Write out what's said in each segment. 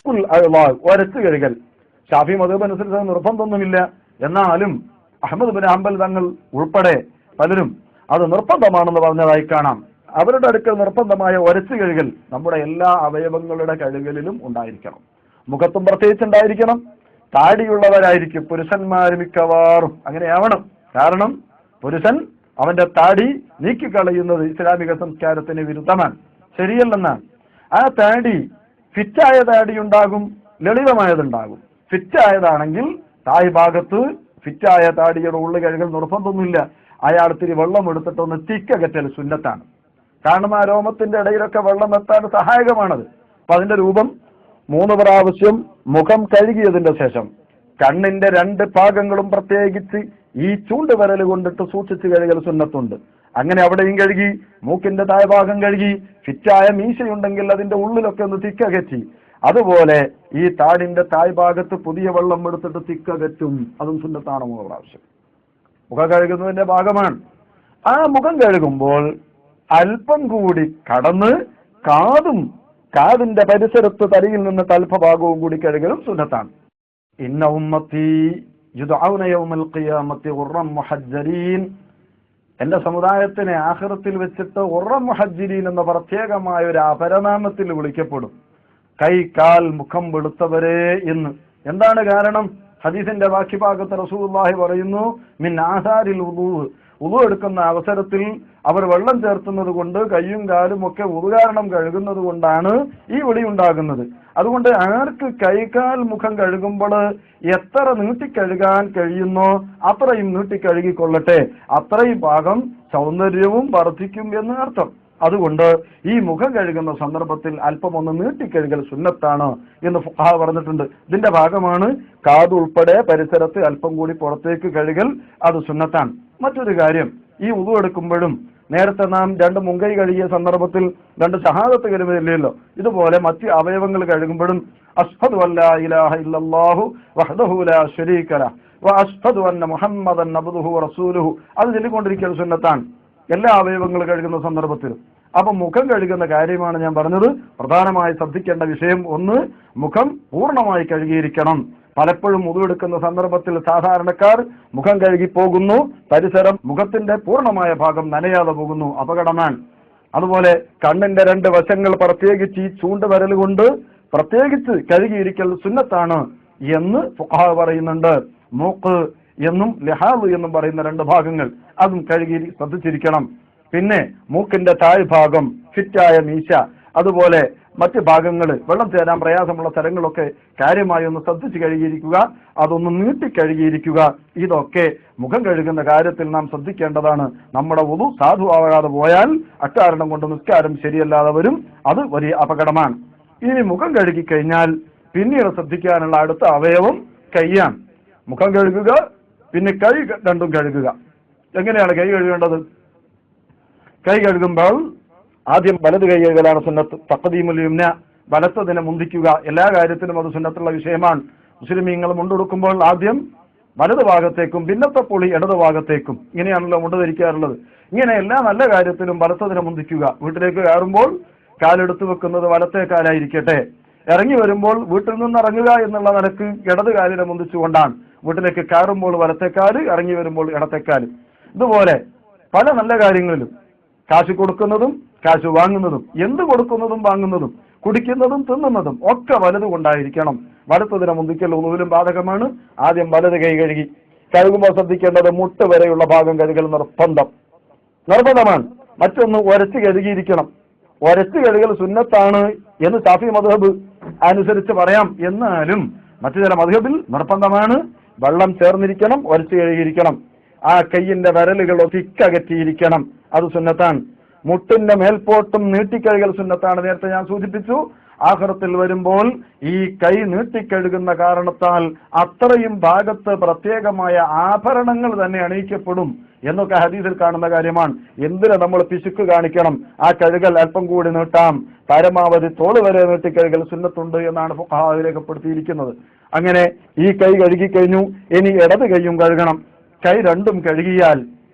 ഒരച്ചു കഴുകൽ. ഷാഫി മദ്ഹബ് അനുസരിച്ച് നിർബന്ധമൊന്നുമില്ല. എന്നാലും അഹ്മദ് ബിൻ ഹംബൽ തങ്ങൾ ഉൾപ്പെടെ പലരും അത് നിർബന്ധമാണെന്ന് പറഞ്ഞതായി കാണാം. അവരുടെ അടുക്കൽ നിർബന്ധമായ ഒരച്ചു കഴുകൽ നമ്മുടെ എല്ലാ അവയവങ്ങളുടെ കഴുകലിലും ഉണ്ടായിരിക്കണം. മുഖത്തും പ്രത്യേകിച്ചുണ്ടായിരിക്കണം. താടിയുള്ളവരായിരിക്കും പുരുഷന്മാർ മിക്കവാറും അങ്ങനെയാവണം. കാരണം പുരുഷൻ അവന്റെ താടി നീക്കിക്കളയുന്നത് ഇസ്ലാമിക സംസ്കാരത്തിന് വിരുദ്ധമാണ്, ശരിയല്ലെന്നാണ്. ആ താടി ഫിറ്റായ താടി ഉണ്ടാകും, ലളിതമായതുണ്ടാകും. ഫിറ്റായതാണെങ്കിൽ തായ് ഭാഗത്ത് ഫിറ്റായ താടിയുടെ ഉള്ളു കഴുകൽ നിർബന്ധമൊന്നുമില്ല. അയാൾ ഇത്തിരി വെള്ളം എടുത്തിട്ടൊന്ന് തിക്കകറ്റൽ സുന്നത്താണ്. കാരണം ആ രോമത്തിന്റെ ഇടയിലൊക്കെ വെള്ളം എത്താൻ സഹായകമാണത്. അപ്പൊ അതിന്റെ രൂപം 3 പ്രാവശ്യം മുഖം കഴുകിയതിന്റെ ശേഷം കണ്ണിന്റെ 2 ഭാഗങ്ങളും പ്രത്യേകിച്ച് ഈ ചൂണ്ടുവിരൽ കൊണ്ടിട്ട് സൂക്ഷിച്ച് കഴുകൽ സുന്നത്തുണ്ട്. അങ്ങനെ അവിടെയും കഴുകി, മൂക്കിന്റെ താഴ്ഭാഗം കഴുകി, ഫിറ്റായ മീശയുണ്ടെങ്കിൽ അതിന്റെ ഉള്ളിലൊക്കെ ഒന്ന് തിക്കകറ്റി. അതുപോലെ ഈ താടിന്റെ താഴ്ഭാഗത്ത് പുതിയ വെള്ളം എടുത്തിട്ട് തിക്കകറ്റും, അതും സുന്നത്താണ് 3 പ്രാവശ്യം. മുഖം കഴുകുന്നതിന്റെ ഭാഗമാണ്. ആ മുഖം കഴുകുമ്പോൾ അല്പം കൂടി കടന്ന് കാതിന്റെ പരിസരത്ത് തലയിൽ നിന്ന് അല്പഭാഗവും കൂടി കഴുകലും സുന്നത്താണ്. ഇന്ന ഉമ്മത്തി യുദ്ഔന യൗമൽ ഖിയാമത്തി ഗുർറൻ മുഹജ്ജരീൻ, എന്റെ സമുദായത്തിനെ ആഖിറത്തിൽ വെച്ചിട്ട് ഗുർറൻ മുഹജ്ജരീൻ എന്ന പ്രത്യേകമായ ഒരു അപരനാമത്തിൽ വിളിക്കപ്പെടും. കൈ കാൽ മുഖം വെളുത്തവരെ എന്ന്. എന്താണ് കാരണം? ഹദീസിന്റെ ബാക്കി ഭാഗത്ത് റസൂലുള്ളാഹി പറയുന്നു, മിൻ ആസാരിൽ വുളു എടുക്കുന്ന അവസരത്തിൽ അവർ വെള്ളം ചേർത്തുന്നത് കൊണ്ട് കയ്യും കാലും ഒക്കെ വുളു കാരണം കഴുകുന്നത് കൊണ്ടാണ് ഈ വിളി ഉണ്ടാകുന്നത്. അതുകൊണ്ട് ആർക്ക് കൈകാൽ മുഖം കഴുകുമ്പോൾ എത്ര നീട്ടിക്കഴുകാൻ കഴിയുന്നോ അത്രയും നീട്ടിക്കഴുകിക്കൊള്ളട്ടെ, അത്രയും ഭാഗം സൗന്ദര്യവും വർദ്ധിക്കും എന്ന് അർത്ഥം. അതുകൊണ്ട് ഈ മുഖം കഴുകുന്ന സന്ദർഭത്തിൽ അല്പം ഒന്ന് നീട്ടിക്കഴുകൽ സുന്നത്താണ് എന്ന് ഫുഖഹാ പറഞ്ഞിട്ടുണ്ട്. ഇതിന്റെ ഭാഗമാണ് കാതുൾപ്പെടെ പരിസരത്ത് അല്പം കൂടി പുറത്തേക്ക് കഴുകൽ, അത് സുന്നത്താണ്. മറ്റൊരു കാര്യം, ഈ വുളു എടുക്കുമ്പോഴും നേരത്തെ നാം 2 മുങ്കൈ കഴുകിയ സന്ദർഭത്തിൽ 2 ഷഹാദത്ത് കരുതില്ലല്ലോ, ഇതുപോലെ മറ്റ് അവയവങ്ങൾ കഴുകുമ്പോഴും അഷ്ഹദു അല്ലാ ഇലാഹ ഇല്ലല്ലാഹു വഹ്ദഹു ലാ ശരീക ലഹു വ അഷ്ഹദു അന്ന മുഹമ്മദൻ അബ്ദുഹു വറസൂലുഹു അത് ചൊല്ലിക്കൊണ്ടിരിക്കൽ സുന്നത്താണ് എല്ലാ അവയവങ്ങൾ കഴുകുന്ന സന്ദർഭത്തിലും. അപ്പൊ മുഖം കഴുകുന്ന കാര്യമാണ് ഞാൻ പറഞ്ഞത്. പ്രധാനമായി ശ്രദ്ധിക്കേണ്ട വിഷയം 1, മുഖം പൂർണ്ണമായി കഴുകിയിരിക്കണം. പലപ്പോഴും മുഖമെടുക്കുന്ന സന്ദർഭത്തിൽ സാധാരണക്കാർ മുഖം കഴുകി പോകുന്നു, പരിസരം മുഖത്തിന്റെ പൂർണ്ണമായ ഭാഗം നനയാതെ പോകുന്നു, അപകടമാണ്. അതുപോലെ കണ്ണിന്റെ 2 വശങ്ങൾ പ്രത്യേകിച്ച് ഈ ചൂണ്ടുവിരൽ കൊണ്ട് പ്രത്യേകിച്ച് കഴുകിയിരിക്കൽ സുന്നത്താണ് എന്ന് ഫുഖഹാ പറയുന്നുണ്ട്. മൂക്ക് എന്നും ലഹാദ് എന്നും പറയുന്ന 2 ഭാഗങ്ങൾ അതും കഴുകി ശ്രദ്ധിച്ചിരിക്കണം. പിന്നെ മൂക്കിന്റെ താഴ്ഭാഗം, ഫിറ്റായ മീശ, അതുപോലെ മറ്റ് ഭാഗങ്ങൾ വെള്ളം ചേരാൻ പ്രയാസമുള്ള സ്ഥലങ്ങളൊക്കെ കാര്യമായി ഒന്ന് ശ്രദ്ധിച്ച് കഴുകിയിരിക്കുക, അതൊന്ന് നീട്ടി കഴുകിയിരിക്കുക. ഇതൊക്കെ മുഖം കഴുകുന്ന കാര്യത്തിൽ നാം ശ്രദ്ധിക്കേണ്ടതാണ്. നമ്മുടെ വുളു സാധുവാകാതെ പോയാൽ അക്കാരണം കൊണ്ട് നിസ്കാരം ശരിയല്ലാതെ വരും, അത് വലിയ അപകടമാണ്. ഇനി മുഖം കഴുകി കഴിഞ്ഞാൽ പിന്നീട് ശ്രദ്ധിക്കാനുള്ള അടുത്ത അവയവം കൈയാണ്. മുഖം കഴുകുക, പിന്നെ കൈ 2ഉം കഴുകുക. എങ്ങനെയാണ് കൈ കഴുകേണ്ടത്? കൈ കഴുകുമ്പോൾ ആദ്യം വലത് കൈ കഴുകലാണ് സുന്നത്ത്. തഖ്ദീമുൽ യുംന, വലത്തതിനെ മുന്തിക്കുക. എല്ലാ കാര്യത്തിലും അത് സുന്നത്തുള്ള വിഷയമാണ്. മുസ്ലിമീങ്ങൾ മുണ്ടുടുക്കുമ്പോൾ ആദ്യം വലത് ഭാഗത്തേക്കും പിന്നത്തെ പൊളി ഇടത് ഭാഗത്തേക്കും, ഇങ്ങനെയാണല്ലോ മുണ്ട് ധരിക്കാറുള്ളത്. ഇങ്ങനെ എല്ലാ നല്ല കാര്യത്തിലും വലത്തതിനെ മുന്തിക്കുക. വീട്ടിലേക്ക് കയറുമ്പോൾ കാലെടുത്ത് വെക്കുന്നത് വലത്തെ കാലായിരിക്കട്ടെ. ഇറങ്ങി വരുമ്പോൾ വീട്ടിൽ നിന്ന് ഇറങ്ങുക എന്നുള്ള നിലക്ക് ഇടത് കാലിനെ മുന്തിച്ചുകൊണ്ടാണ്. വീട്ടിലേക്ക് കയറുമ്പോൾ വലത്തേക്കാല്, ഇറങ്ങി വരുമ്പോൾ ഇടത്തേക്കാല്. ഇതുപോലെ പല നല്ല കാര്യങ്ങളിലും കാശ് കൊടുക്കുന്നതും കാശ് വാങ്ങുന്നതും, എന്ത് കൊടുക്കുന്നതും വാങ്ങുന്നതും, കുടിക്കുന്നതും തിന്നുന്നതും ഒക്കെ വലത് കൊണ്ടായിരിക്കണം. വലത്തതിനെ മുന്തിക്കൽ വുളുവിലും ബാധകമാണ്. ആദ്യം വലത് കൈ കഴുകി. കഴുകുമ്പോൾ ശ്രദ്ധിക്കേണ്ടത് മുട്ട് വരെയുള്ള ഭാഗം കഴുകൽ നിർബന്ധമാണ്. മറ്റൊന്ന് ഒരച്ച് കഴുകിയിരിക്കണം. ഒരച്ച് കഴുകൽ സുന്നത്താണ് എന്ന് ഷാഫി മദ്ഹബ് അനുസരിച്ച് പറയാം. എന്നാലും മറ്റു ചില മദ്ഹബിൽ നിർബന്ധമാണ്. വെള്ളം ചേർന്നിരിക്കണം, ഒരച്ച് കഴുകിയിരിക്കണം. ആ കൈയിന്റെ വിരലുകൾ തിക്കകറ്റിയിരിക്കണം, അത് സുന്നത്താണ്. മുട്ടിന്റെ മേൽപോട്ടും നീട്ടിക്കഴുകൽ സുന്നത്താണ്. നേരത്തെ ഞാൻ സൂചിപ്പിച്ചു, ആഖിറത്തിൽ വരുമ്പോൾ ഈ കൈ നീട്ടിക്കഴുകുന്ന കാരണത്താൽ അത്രയും ഭാഗത്ത് പ്രത്യേകമായ ആഭരണങ്ങൾ തന്നെ അണിയിക്കപ്പെടും എന്നൊക്കെ ഹദീസിൽ കാണുന്ന കാര്യമാണ്. എന്തിനാ നമ്മൾ പിശുക്ക് കാണിക്കണം? ആ കഴുകൽ അല്പം കൂടി നീട്ടാം, പരമാവധി തോള് വരെ നീട്ടിക്കഴുകൽ സുന്നത്തുണ്ട് എന്നാണ് ഫുഖഹാ രേഖപ്പെടുത്തിയിരിക്കുന്നത്. അങ്ങനെ ഈ കൈ കഴുകി കഴിഞ്ഞു. ഇനി ഇടത് കൈയും കഴുകണം. കൈ 2ഉം കഴുകിയാൽ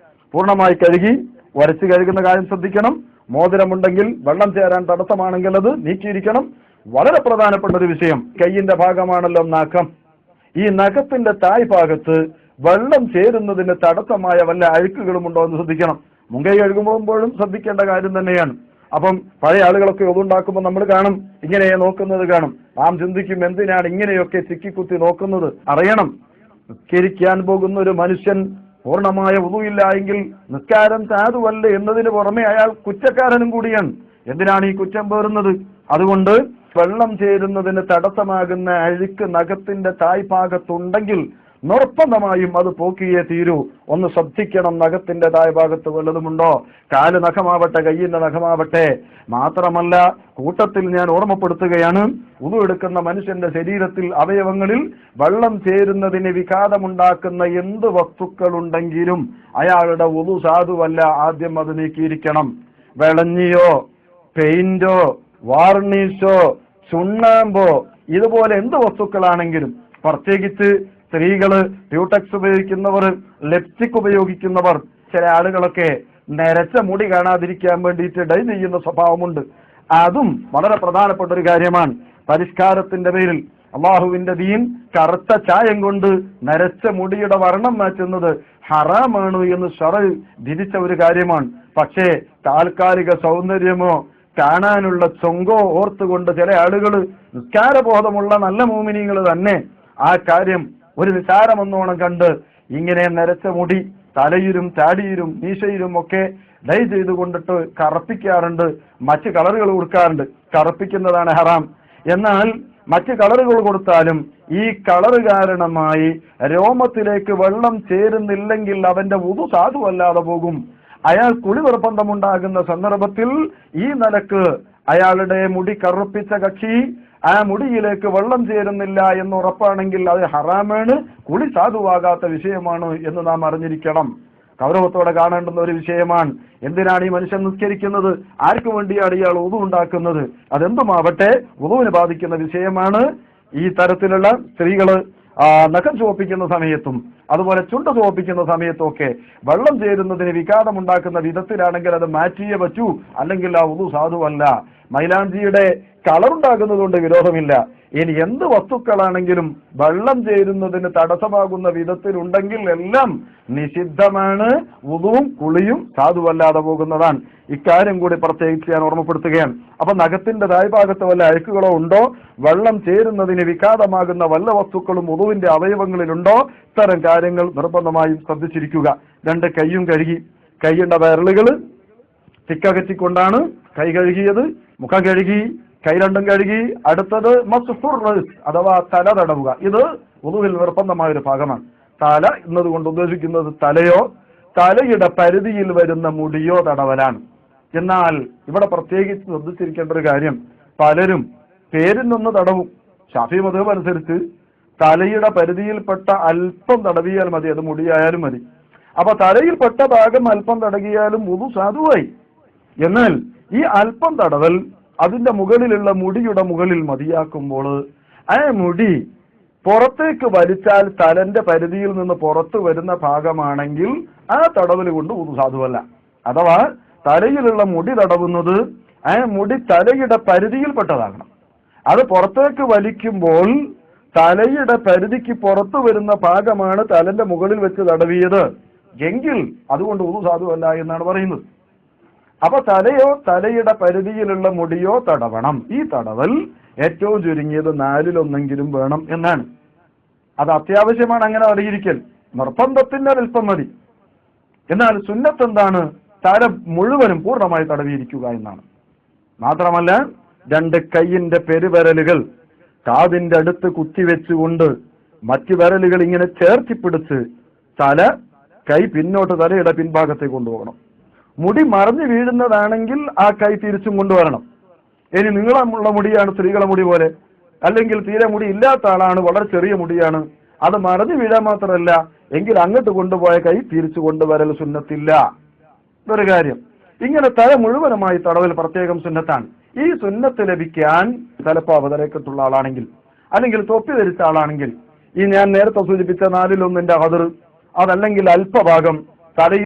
പൂർണ്ണമായി കഴുകി ഉരച്ച് കഴുകുന്ന കാര്യം ശ്രദ്ധിക്കണം. മോതിരമുണ്ടെങ്കിൽ വെള്ളം ചേരാൻ തടസ്സമാണെങ്കിൽ അത് നീക്കിയിരിക്കണം. വളരെ പ്രധാനപ്പെട്ട ഒരു വിഷയം. കയ്യിന്റെ ഭാഗമാണല്ലോ നഖം. ഈ നഖത്തിന്റെ തായ് ഭാഗത്ത് വെള്ളം ചേരുന്നതിന് തടസ്സമായ വല്ല അഴുക്കുകളും ഉണ്ടോ എന്ന് ശ്രദ്ധിക്കണം. മുങ്കൈ കഴുകുമ്പോഴും ശ്രദ്ധിക്കേണ്ട കാര്യം തന്നെയാണ്. അപ്പം പഴയ ആളുകളൊക്കെ ഒതുണ്ടാക്കുമ്പോൾ നമ്മൾ കാണും, ഇങ്ങനെ നോക്കുന്നത് കാണും. നാം ചിന്തിക്കും, എന്തിനാണ് ഇങ്ങനെയൊക്കെ ചിക്കിക്കുത്തി നോക്കുന്നത്? അറിയണം, നിസ്കരിക്കാൻ പോകുന്ന ഒരു മനുഷ്യൻ പൂർണ്ണമായ വുദൂഇല്ല എങ്കിൽ നിസ്കാരം സാധുവല്ല എന്നതിന് പുറമെ അയാൾ കുറ്റക്കാരനും കൂടിയാണ്. എന്തിനാണ് ഈ കുറ്റം പേറുന്നത്? അതുകൊണ്ട് വെള്ളം ചേരുന്നതിന് തടസ്സമാകുന്ന അഴുക്ക് നഖത്തിന്റെ തായ്ഭാഗത്തുണ്ടെങ്കിൽ നിർബന്ധമായും അത് പോക്കിയേ തീരൂ. ഒന്ന് ശ്രദ്ധിക്കണം, നഖത്തിന്റെ തായ്ഭാഗത്ത് വല്ലതുമുണ്ടോ? കാല് നഖമാവട്ടെ, കയ്യിന്റെ നഖമാവട്ടെ. മാത്രമല്ല, കൂട്ടത്തിൽ ഞാൻ ഓർമ്മപ്പെടുത്തുകയാണ്, വുദു എടുക്കുന്ന മനുഷ്യന്റെ ശരീരത്തിൽ അവയവങ്ങളിൽ വെള്ളം ചേരുന്നതിന് വിഘാതമുണ്ടാക്കുന്ന എന്ത് വസ്തുക്കളുണ്ടെങ്കിലും അയാളുടെ വുദു സാധുവല്ല. ആദ്യം അത് നീക്കിയിരിക്കണം. വെളഞ്ഞിയോ, പെയിന്റോ, വാർണിഷോ, ചുണ്ണാമ്പോ, ഇതുപോലെ എന്ത് വസ്തുക്കളാണെങ്കിലും, പ്രത്യേകിച്ച് സ്ത്രീകള് ബ്യൂട്ടക്സ് ഉപയോഗിക്കുന്നവർ, ലിപ്സ്റ്റിക് ഉപയോഗിക്കുന്നവർ, ചില ആളുകളൊക്കെ നരച്ച മുടി കാണാതിരിക്കാൻ വേണ്ടിയിട്ട് ഡൈ ചെയ്യുന്ന സ്വഭാവമുണ്ട്. അതും വളരെ പ്രധാനപ്പെട്ട ഒരു കാര്യമാണ്. പരിഷ്കാരത്തിന്റെ പേരിൽ അള്ളാഹുവിന്റെ ദീൻ കറുത്ത ചായം കൊണ്ട് നരച്ച മുടിയുടെ വർണ്ണം മാറ്റുന്നത് ഹറാമാണ് എന്ന് ശറഅ് വിധിച്ച ഒരു കാര്യമാണ്. പക്ഷേ താൽക്കാലിക സൗന്ദര്യമോ കാണാനുള്ള ചൊങ്കോ ഓർത്തുകൊണ്ട് ചില ആളുകൾ, നിസ്കാരബോധമുള്ള നല്ല മോമിനികൾ തന്നെ, ആ കാര്യം ഒരു നിസാരമെന്നോണം കണ്ട് ഇങ്ങനെ നരച്ച മുടി തലയിലും താടിയിലും മീശയിലും ഒക്കെ ഡൈ ചെയ്തുകൊണ്ടിട്ട് കറുപ്പിക്കാറുണ്ട്. മറ്റ് കളറുകൾ കൊടുക്കാറുണ്ട്. കറുപ്പിക്കുന്നതാണ് ഹറാം. എന്നാൽ മറ്റ് കളറുകൾ കൊടുത്താലും ഈ കളറ് കാരണമായി രോമത്തിലേക്ക് വെള്ളം ചേരുന്നില്ലെങ്കിൽ അവന്റെ വുദു സാധുവല്ലാതെ പോകും. അയാൾ കുളി നിർബന്ധമുണ്ടാകുന്ന സന്ദർഭത്തിൽ ഈ നിലക്ക് അയാളുടെ മുടി കറുപ്പിച്ച കക്ഷി ആ മുടിയിലേക്ക് വെള്ളം ചേരുന്നില്ല എന്ന് ഉറപ്പാണെങ്കിൽ അത് ഹറാമാണ്, കുളി സാധുവാകാത്ത വിഷയമാണ് എന്ന് നാം അറിഞ്ഞിരിക്കണം. ഗൗരവത്തോടെ കാണേണ്ടുന്ന ഒരു വിഷയമാണ്. എന്തിനാണ് ഈ മനുഷ്യൻ നിസ്കരിക്കുന്നത്? ആർക്കു വേണ്ടിയാണ് ഇയാൾ വുദു ഉണ്ടാക്കുന്നത്? അതെന്തുമാവട്ടെ, വുദുവിനെ ബാധിക്കുന്ന വിഷയമാണ്. ഈ തരത്തിലുള്ള സ്ത്രീകള് നഖം ചുവപ്പിക്കുന്ന സമയത്തും അതുപോലെ ചുണ്ട് ചുവപ്പിക്കുന്ന സമയത്തും ഒക്കെ വെള്ളം ചേരുന്നതിന് വിഘാതമുണ്ടാക്കുന്ന വിധത്തിലാണെങ്കിൽ അത് മാറ്റിയേ പറ്റൂ, അല്ലെങ്കിൽ ആ വുദു സാധുവല്ല. മൈലാഞ്ചിയുടെ കളറുണ്ടാകുന്നത് കൊണ്ട് വിരോധമില്ല. ഇനി എന്ത് വസ്തുക്കളാണെങ്കിലും വെള്ളം ചേരുന്നതിന് തടസ്സമാകുന്ന വിധത്തിലുണ്ടെങ്കിൽ എല്ലാം നിഷിദ്ധമാണ്. വുദുവും കുളിയും സാധുവല്ലാതെ പോകുന്നതാണ്. ഇക്കാര്യം കൂടി പ്രത്യേകിച്ച് ഞാൻ ഓർമ്മപ്പെടുത്തുകയാണ്. അപ്പൊ നഖത്തിന്റെ തായ്ഭാഗത്ത് വല്ല അഴുക്കുകളോ ഉണ്ടോ, വെള്ളം ചേരുന്നതിന് വിഘാതമാകുന്ന വല്ല വസ്തുക്കളും വുദുവിന്റെ അവയവങ്ങളിലുണ്ടോ, ഇത്തരം കാര്യങ്ങൾ നിർബന്ധമായും ശ്രദ്ധിച്ചിരിക്കുക. രണ്ട് കൈയും കഴുകി, കൈയുടെ വിരലുകൾ തിക്കകറ്റിക്കൊണ്ടാണ് കൈ കഴുകിയത്. മുഖം കഴുകി, കൈ രണ്ടും കഴുകി. അടുത്തത് മസ്ഹുർ റഅസ് അഥവാ തല തടവുക. ഇത് വുദുവിൽ നിർബന്ധമായ ഒരു ഭാഗമാണ്. തല എന്നതുകൊണ്ട് ഉദ്ദേശിക്കുന്നത് തലയോ തലയുടെ പരിധിയിൽ വരുന്ന മുടിയോ തടവലാണ്. എന്നാൽ ഇവിടെ പ്രത്യേകിച്ച് ശ്രദ്ധിച്ചിരിക്കേണ്ട ഒരു കാര്യം, പലരും പേരിൽ നിന്ന് തടവും. ശാഫി മദ്ഹബ് അനുസരിച്ച് തലയുടെ പരിധിയിൽപ്പെട്ട അല്പം തടവിയാൽ മതി, അത് മുടിയായാലും മതി. അപ്പൊ തലയിൽപ്പെട്ട ഭാഗം അല്പം തടകിയാലും വുദു സാധുവായി. എന്നാൽ ഈ അല്പം തടവൽ അതിന്റെ മുകളിലുള്ള മുടിയുടെ മുകളിൽ മതിയാക്കുമ്പോൾ ആ മുടി പുറത്തേക്ക് വലിച്ചാൽ തലന്റെ പരിധിയിൽ നിന്ന് പുറത്തു വരുന്ന ഭാഗമാണെങ്കിൽ ആ തടവൽ കൊണ്ട് വുദു സാധുവല്ല. അഥവാ തലയിലുള്ള മുടി തടവുന്നത് ആ മുടി തലയുടെ പരിധിയിൽപ്പെട്ടതാകണം. അത് പുറത്തേക്ക് വലിക്കുമ്പോൾ തലയുടെ പരിധിക്ക് പുറത്തു വരുന്ന ഭാഗമാണ് തലന്റെ മുകളിൽ വെച്ച് തടവിയത് എങ്കിൽ അതുകൊണ്ട് വുദു സാധുവല്ല എന്നാണ് പറയുന്നത്. അപ്പൊ തലയോ തലയുടെ പരിധിയിലുള്ള മുടിയോ തടവണം. ഈ തടവൽ ഏറ്റവും ചുരുങ്ങിയത് 4-1 വേണം എന്നാണ്. അത് അത്യാവശ്യമാണ് അങ്ങനെ അറിയിരിക്കൽ. നിർബന്ധത്തിന്റെ അല്പം മതി. എന്നാൽ സുന്നത്ത് എന്താണ്? തല മുഴുവനും പൂർണ്ണമായി തടവിയിരിക്കുക എന്നാണ്. മാത്രമല്ല, രണ്ട് കൈയിന്റെ പെരുവിരലുകൾ കാതിന്റെ അടുത്ത് കുത്തിവെച്ചുകൊണ്ട് മറ്റു വിരലുകൾ ഇങ്ങനെ ചേർത്തിപ്പിടിച്ച് കൈ പിന്നോട്ട് തലയുടെ പിൻഭാഗത്തേക്ക് കൊണ്ടുപോകണം. മുടി മറിഞ്ഞു വീഴുന്നതാണെങ്കിൽ ആ കൈ തിരിച്ചും കൊണ്ടുവരണം. ഇനി നീളമുള്ള മുടിയാണ്, സ്ത്രീകളെ മുടി പോലെ, അല്ലെങ്കിൽ തീരെ മുടി ഇല്ലാത്ത ആളാണ്, വളരെ ചെറിയ മുടിയാണ്, അത് മറിഞ്ഞു വീഴാൻ മാത്രമല്ല എങ്കിൽ അങ്ങോട്ട് കൊണ്ടുപോയ കൈ തിരിച്ചു കൊണ്ടുവരൽ സുന്നത്തില്ല. ഇതൊരു കാര്യം. ഇങ്ങനെ തല മുഴുവനുമായി തടവൽ പ്രത്യേകം സുന്നത്താണ്. ഈ സുന്നത്ത് ലഭിക്കാൻ തലപ്പാവ് തലക്കെട്ടുള്ള ആളാണെങ്കിൽ, അല്ലെങ്കിൽ തൊപ്പി ധരിച്ച ആളാണെങ്കിൽ, ഈ ഞാൻ നേരത്തെ സൂചിപ്പിച്ച 4-1 അതല്ലെങ്കിൽ അല്പഭാഗം തലയിൽ